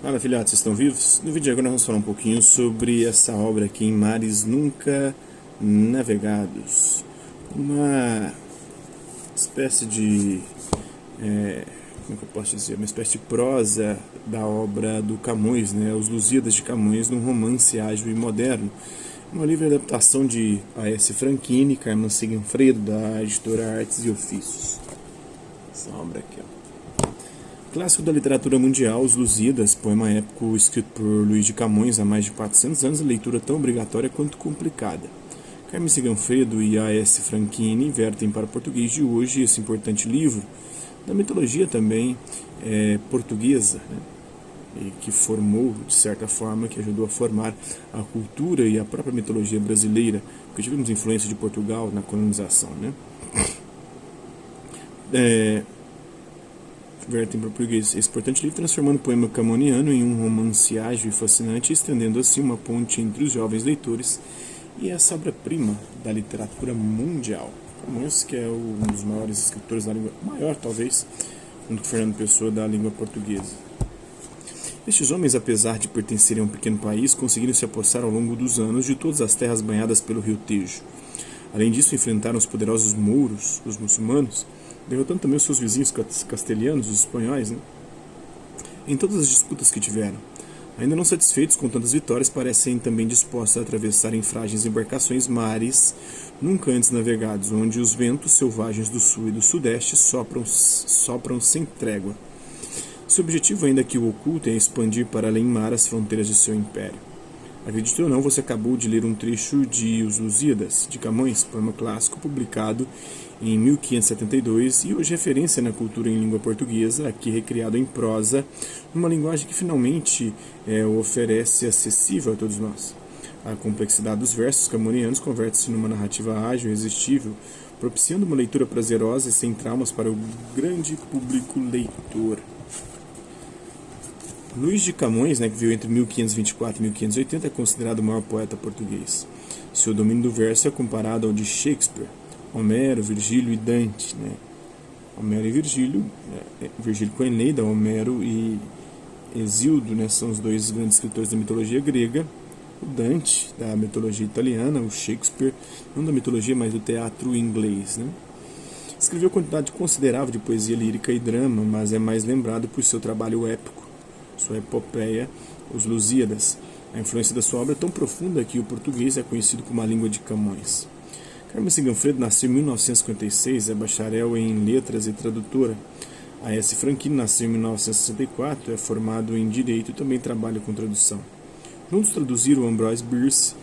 Fala, filhotes, vocês estão vivos? No vídeo de agora nós vamos falar um pouquinho sobre essa obra aqui em Mares Nunca Navegados. Uma espécie de, como é que eu posso dizer? Uma espécie de prosa da obra do Camões, né? Os Lusíadas de Camões, num romance ágil e moderno. Uma livre adaptação de A.S. Franchini e Carmen Sigfredo, da editora Artes e Ofícios. Essa obra aqui, ó. Clássico da literatura mundial, Os Lusíadas, poema épico escrito por Luís de Camões há mais de 400 anos, a leitura tão obrigatória quanto complicada. Carmen Sigfredo e A.S. Franchini vertem para o português de hoje esse importante livro, da mitologia também portuguesa, né? E que formou, de certa forma, que ajudou a formar a cultura e a própria mitologia brasileira, porque tivemos influência de Portugal na colonização, né? Vertem para o português esse importante livro, transformando o poema camoniano em um romance ágil e fascinante, estendendo assim uma ponte entre os jovens leitores e essa obra-prima da literatura mundial. Camões, que é um dos maiores escritores da língua, maior talvez, junto com Fernando Pessoa, da língua portuguesa. Estes homens, apesar de pertencerem a um pequeno país, conseguiram se apossar ao longo dos anos de todas as terras banhadas pelo rio Tejo. Além disso, enfrentaram os poderosos mouros, os muçulmanos, derrotando também os seus vizinhos castelhanos, os espanhóis, né? Em todas as disputas que tiveram. Ainda não satisfeitos com tantas vitórias, parecem também dispostos a atravessar em frágeis embarcações mares nunca antes navegados, onde os ventos selvagens do sul e do sudeste sopram sem trégua. Seu objetivo, ainda que o oculto, é expandir para além mar as fronteiras de seu império. Acredite ou não, você acabou de ler um trecho de Os Lusíadas, de Camões, poema clássico publicado em 1572 e hoje referência na cultura em língua portuguesa, aqui recriado em prosa, numa linguagem que finalmente oferece acessível a todos nós. A complexidade dos versos camonianos converte-se numa narrativa ágil e irresistível, propiciando uma leitura prazerosa e sem traumas para o grande público leitor. Luís de Camões, que viveu entre 1524 e 1580, é considerado o maior poeta português. Seu domínio do verso é comparado ao de Shakespeare, Homero, Virgílio e Dante. Homero e Virgílio, Virgílio com Eneida, Homero e Hesíodo, são os dois grandes escritores da mitologia grega. O Dante, da mitologia italiana, o Shakespeare, não da mitologia, mas do teatro inglês. Escreveu quantidade considerável de poesia lírica e drama, mas é mais lembrado por seu trabalho épico, sua epopeia, Os Lusíadas. A influência da sua obra é tão profunda que o português é conhecido como a língua de Camões. Carmen Sigfredo nasceu em 1956, é bacharel em letras e tradutora. A.S. Franchini nasceu em 1964, é formado em direito e também trabalha com tradução. Juntos traduziram Ambrose Bierce,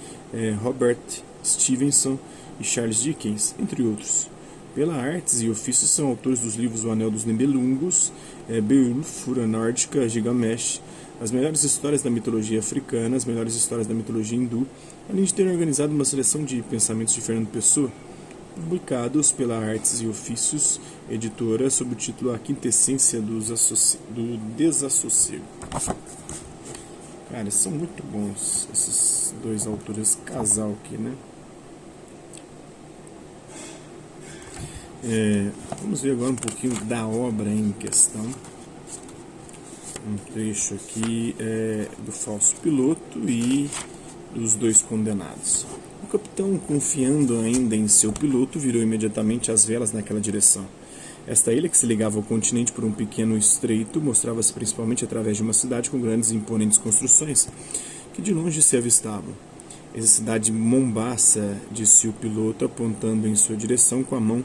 Robert Stevenson e Charles Dickens, entre outros. Pela Artes e Ofícios são autores dos livros O Anel dos Nibelungos, Beowulf, Fura Nórdica, Gilgamesh, as melhores histórias da mitologia africana, as melhores histórias da mitologia hindu, além de terem organizado uma seleção de pensamentos de Fernando Pessoa, publicados pela Artes e Ofícios, editora, sob o título A Quintessência do Desassossego. Cara, são muito bons esses dois autores, esse casal aqui, Vamos ver agora um pouquinho da obra em questão. Um trecho aqui do falso piloto e dos dois condenados. O capitão, confiando ainda em seu piloto, virou imediatamente as velas naquela direção. Esta ilha, que se ligava ao continente por um pequeno estreito, mostrava-se principalmente através de uma cidade com grandes e imponentes construções, que de longe se avistavam. Essa cidade Mombasa, disse o piloto, apontando em sua direção com a mão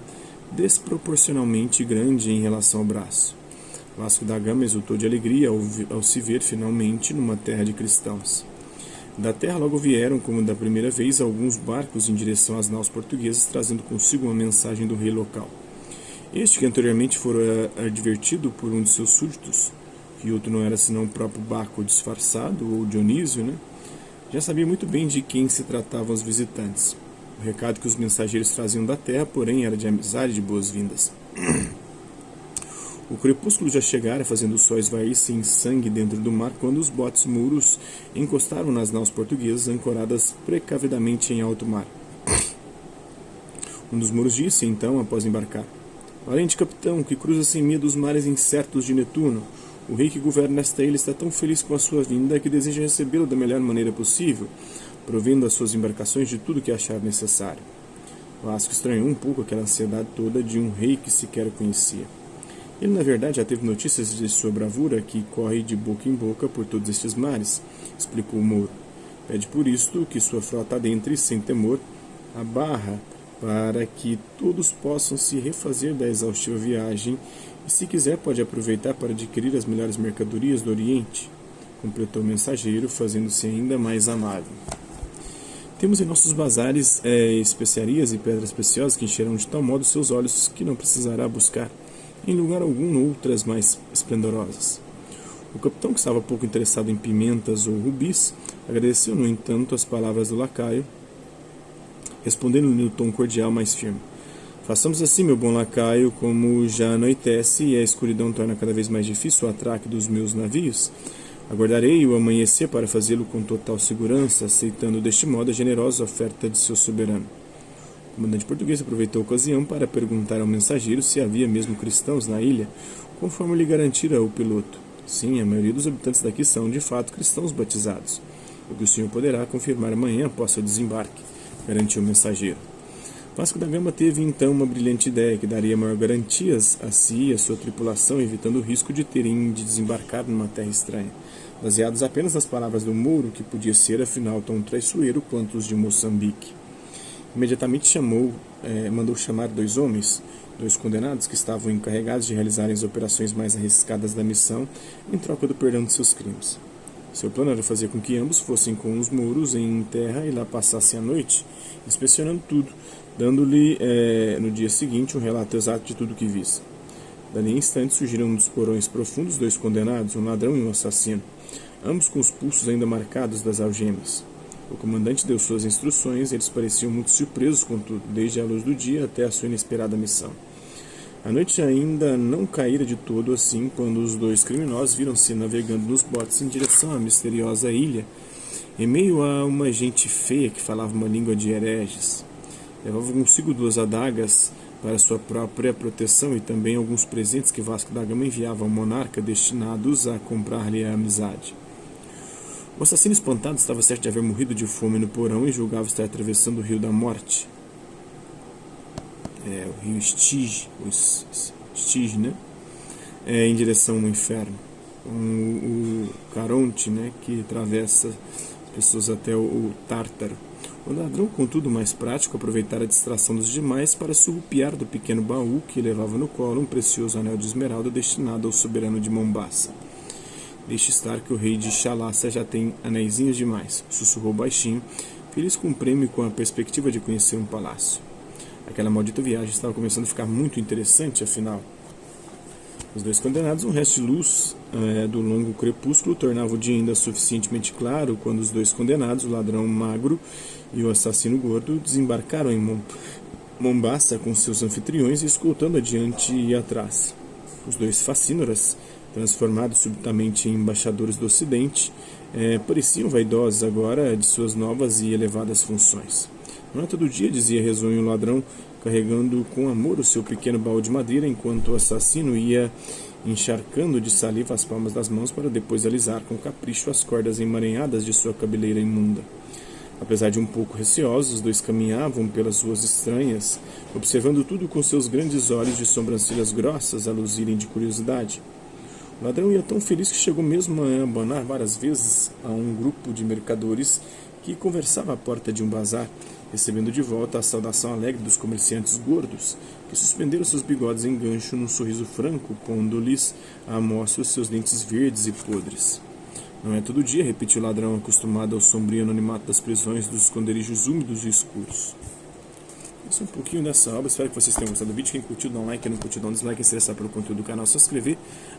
desproporcionalmente grande em relação ao braço. Vasco da Gama exultou de alegria ao se ver finalmente numa terra de cristãos. Da terra logo vieram, como da primeira vez, alguns barcos em direção às naus portuguesas, trazendo consigo uma mensagem do rei local. Este, que anteriormente fora advertido por um de seus súditos, que outro não era senão o próprio Baco disfarçado, ou Dionísio, já sabia muito bem de quem se tratavam os visitantes. O recado que os mensageiros traziam da terra, porém, era de amizade e de boas-vindas. O crepúsculo já chegara, fazendo o sol esvair-se em sangue dentro do mar, quando os botes muros encostaram nas naus portuguesas, ancoradas precavidamente em alto mar. Um dos muros disse, então, após embarcar: Valente capitão, que cruza sem medo os mares incertos de Netuno, O rei que governa esta ilha está tão feliz com a sua vinda que deseja recebê-lo da melhor maneira possível, provendo as suas embarcações de tudo que achar necessário. Vasco estranhou um pouco aquela ansiedade toda de um rei que sequer conhecia. Ele, na verdade, já teve notícias de sua bravura que corre de boca em boca por todos estes mares, explicou Mouro. Pede por isto que sua frota adentre, sem temor, a barra, para que todos possam se refazer da exaustiva viagem e, se quiser, pode aproveitar para adquirir as melhores mercadorias do Oriente, completou o mensageiro, fazendo-se ainda mais amável. Temos em nossos bazares especiarias e pedras preciosas que encherão de tal modo seus olhos que não precisará buscar, em lugar algum, outras mais esplendorosas. O capitão, que estava pouco interessado em pimentas ou rubis, agradeceu, no entanto, as palavras do lacaio, respondendo-lhe no tom cordial mais firme. Façamos assim, meu bom lacaio, como já anoitece e a escuridão torna cada vez mais difícil o atraque dos meus navios. Aguardarei o amanhecer para fazê-lo com total segurança, aceitando deste modo a generosa oferta de seu soberano. O comandante português aproveitou a ocasião para perguntar ao mensageiro se havia mesmo cristãos na ilha, conforme lhe garantira o piloto. Sim, a maioria dos habitantes daqui são, de fato, cristãos batizados, o que o senhor poderá confirmar amanhã após seu desembarque, garantiu o mensageiro. Vasco da Gama teve então uma brilhante ideia que daria maior garantias a si e a sua tripulação, evitando o risco de terem de desembarcar numa terra estranha, baseados apenas nas palavras do Mouro, que podia ser afinal tão traiçoeiro quanto os de Moçambique. Imediatamente mandou chamar 2 homens, 2 condenados que estavam encarregados de realizarem as operações mais arriscadas da missão em troca do perdão de seus crimes. Seu plano era fazer com que ambos fossem com os mouros em terra e lá passassem a noite, inspecionando tudo, dando-lhe no dia seguinte um relato exato de tudo o que visse. Dali em instante surgiram dos porões profundos 2 condenados, um ladrão e um assassino, ambos com os pulsos ainda marcados das algemas. O comandante deu suas instruções e eles pareciam muito surpresos com tudo, desde a luz do dia até a sua inesperada missão. A noite ainda não caíra de todo assim quando os 2 criminosos viram-se navegando nos botes em direção à misteriosa ilha, em meio a uma gente feia que falava uma língua de hereges. Levavam consigo 2 adagas para sua própria proteção e também alguns presentes que Vasco da Gama enviava ao monarca destinados a comprar-lhe a amizade. O assassino espantado estava certo de haver morrido de fome no porão e julgava estar atravessando o Rio da Morte. O rio Styx, né? Em direção ao inferno. O Caronte, né? Que atravessa as pessoas até o Tártaro. O ladrão, contudo mais prático, aproveitara a distração dos demais para surrupiar do pequeno baú que levava no colo um precioso anel de esmeralda destinado ao soberano de Mombasa. Deixe estar que o rei de Chalassa já tem anéisinhos demais, sussurrou baixinho, feliz com o prêmio e com a perspectiva de conhecer um palácio. Aquela maldita viagem estava começando a ficar muito interessante, afinal. Os 2 condenados, um resto de luz do longo crepúsculo, tornava o dia ainda suficientemente claro quando os 2 condenados, o ladrão magro e o assassino gordo, desembarcaram em Mombasa com seus anfitriões, escoltando adiante e atrás. Os 2 facínoras, transformados subitamente em embaixadores do Ocidente, pareciam vaidosos agora de suas novas e elevadas funções. Não é todo dia, dizia risonho o ladrão, carregando com amor o seu pequeno baú de madeira, enquanto o assassino ia encharcando de saliva as palmas das mãos para depois alisar com capricho as cordas emaranhadas de sua cabeleira imunda. Apesar de um pouco receosos, os 2 caminhavam pelas ruas estranhas, observando tudo com seus grandes olhos de sobrancelhas grossas a luzirem de curiosidade. O ladrão ia tão feliz que chegou mesmo a abanar várias vezes a um grupo de mercadores que conversava à porta de um bazar, recebendo de volta a saudação alegre dos comerciantes gordos, que suspenderam seus bigodes em gancho num sorriso franco, pondo-lhes à mostra os seus dentes verdes e podres. Não é todo dia, repetiu o ladrão, acostumado ao sombrio anonimato das prisões dos esconderijos úmidos e escuros. Isso é um pouquinho dessa obra, espero que vocês tenham gostado do vídeo. Quem curtiu, dá um like, quem não curtiu, dá um dislike, se interessar pelo conteúdo do canal, é só se inscrever,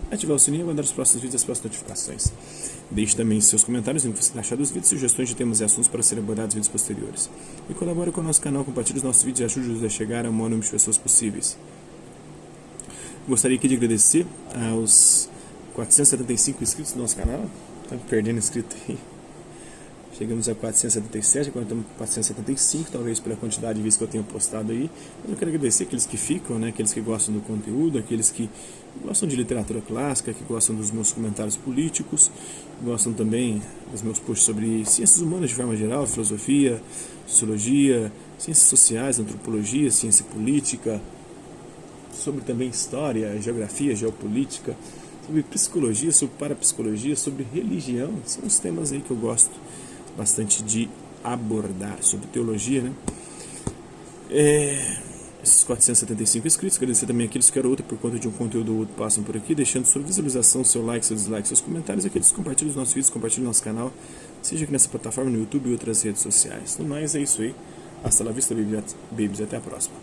ativar o sininho e aguardar os próximos vídeos e as próximas notificações. Deixe também seus comentários no que você achar dos vídeos, sugestões de temas e assuntos para serem abordados em vídeos posteriores. E colabore com o nosso canal, compartilhe os nossos vídeos e ajude-nos a chegar ao maior número de pessoas possíveis. Gostaria aqui de agradecer aos 475 inscritos do nosso canal. Tá perdendo inscrito aí. Chegamos a 477, agora estamos com 475, talvez pela quantidade de vezes que eu tenho postado aí. Mas eu quero agradecer aqueles que ficam, né, aqueles que gostam do conteúdo, aqueles que gostam de literatura clássica, que gostam dos meus comentários políticos, gostam também dos meus posts sobre ciências humanas de forma geral, filosofia, sociologia, ciências sociais, antropologia, ciência política, sobre também história, geografia, geopolítica, sobre psicologia, sobre parapsicologia, sobre religião. São os temas aí que eu gosto bastante de abordar, sobre teologia, né? Esses 475 inscritos, agradecer também aqueles que eram outro por conta de um conteúdo ou outro passam por aqui, deixando sua visualização, seu like, seu dislike, seus comentários, aqueles que compartilham os nossos vídeos, compartilham o nosso canal, seja aqui nessa plataforma, no YouTube e outras redes sociais. No mais, é isso aí. Hasta la vista, babies, até a próxima.